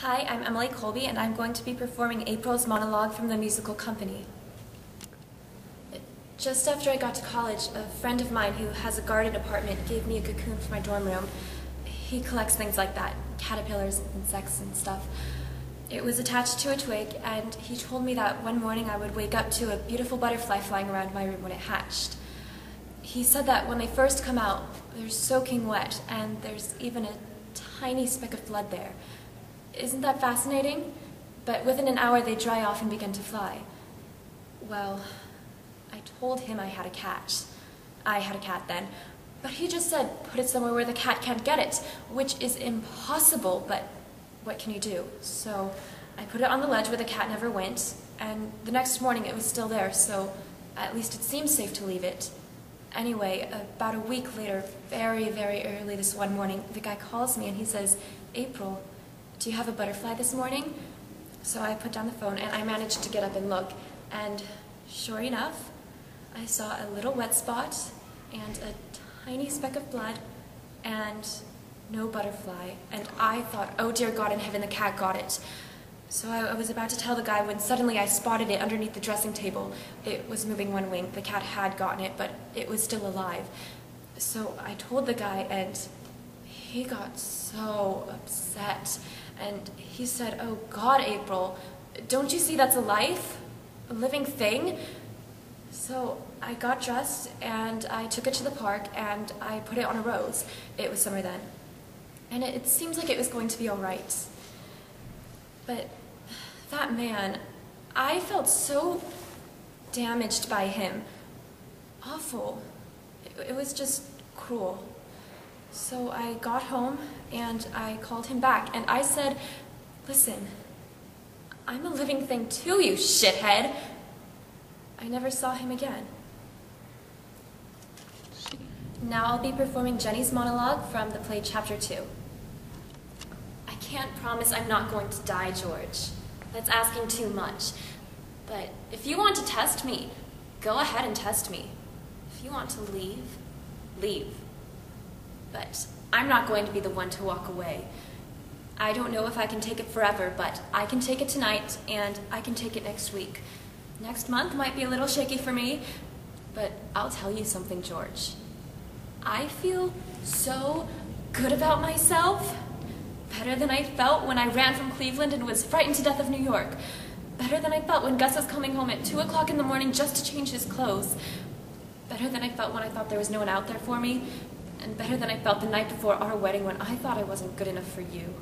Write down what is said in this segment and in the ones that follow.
Hi, I'm Emily Colby, and I'm going to be performing April's monologue from the musical company. Just after I got to college, a friend of mine who has a garden apartment gave me a cocoon for my dorm room. He collects things like that, caterpillars and insects and stuff. It was attached to a twig, and he told me that one morning I would wake up to a beautiful butterfly flying around my room when it hatched. He said that when they first come out, they're soaking wet, and there's even a tiny speck of blood there. Isn't that fascinating? But within an hour they dry off and begin to fly. Well, I told him I had a cat. I had a cat then. But he just said, put it somewhere where the cat can't get it, which is impossible, but what can you do? So I put it on the ledge where the cat never went, and the next morning it was still there, so at least it seemed safe to leave it. Anyway, about a week later, very, very early this one morning, the guy calls me and he says, April, do you have a butterfly this morning? So I put down the phone and I managed to get up and look, and sure enough, I saw a little wet spot and a tiny speck of blood and no butterfly, and I thought, oh dear God in heaven, the cat got it. So I was about to tell the guy when suddenly I spotted it underneath the dressing table. It was moving one wing. The cat had gotten it, but it was still alive. So I told the guy, and he got so upset. And he said, oh God, April, don't you see that's a life? A living thing? So I got dressed and I took it to the park and I put it on a rose. It was summer then. And it seems like it was going to be all right. But that man, I felt so damaged by him. Awful. It was just cruel. So I got home and I called him back and I said, listen, I'm a living thing too, you shithead. I never saw him again. Now I'll be performing Jenny's monologue from the play Chapter 2. I can't promise I'm not going to die, George. That's asking too much. But if you want to test me, go ahead and test me. If you want to leave, leave. But I'm not going to be the one to walk away. I don't know if I can take it forever, but I can take it tonight, and I can take it next week. Next month might be a little shaky for me, but I'll tell you something, George. I feel so good about myself. Better than I felt when I ran from Cleveland and was frightened to death of New York. Better than I felt when Gus was coming home at 2 o'clock in the morning just to change his clothes. Better than I felt when I thought there was no one out there for me. And better than I felt the night before our wedding when I thought I wasn't good enough for you.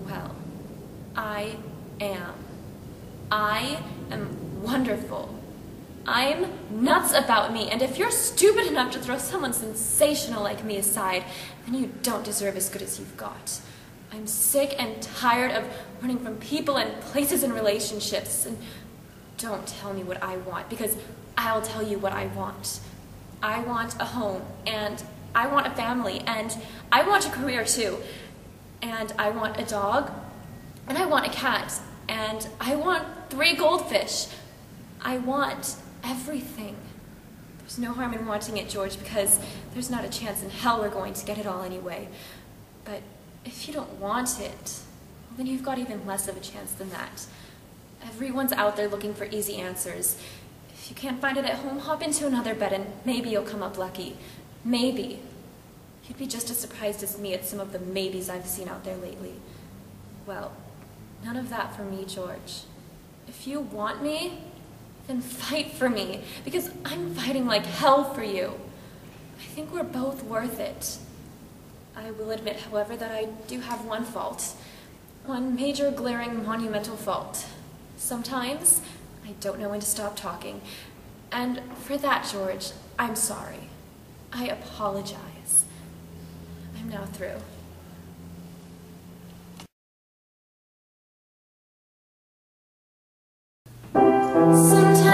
Well, I am. I am wonderful. I'm nuts about me, and if you're stupid enough to throw someone sensational like me aside, then you don't deserve as good as you've got. I'm sick and tired of running from people and places and relationships, and don't tell me what I want, because I'll tell you what I want. I want a home, and I want a family, and I want a career too, and I want a dog, and I want a cat, and I want 3 goldfish. I want everything. There's no harm in wanting it, George, because there's not a chance in hell we're going to get it all anyway. But if you don't want it, well, then you've got even less of a chance than that. Everyone's out there looking for easy answers. If you can't find it at home, hop into another bed and maybe you'll come up lucky. Maybe. You'd be just as surprised as me at some of the maybes I've seen out there lately. Well, none of that for me, George. If you want me, then fight for me, because I'm fighting like hell for you. I think we're both worth it. I will admit, however, that I do have one fault. One major, glaring, monumental fault. Sometimes I don't know when to stop talking. And for that, George, I'm sorry. I apologize. I'm now through. Sometimes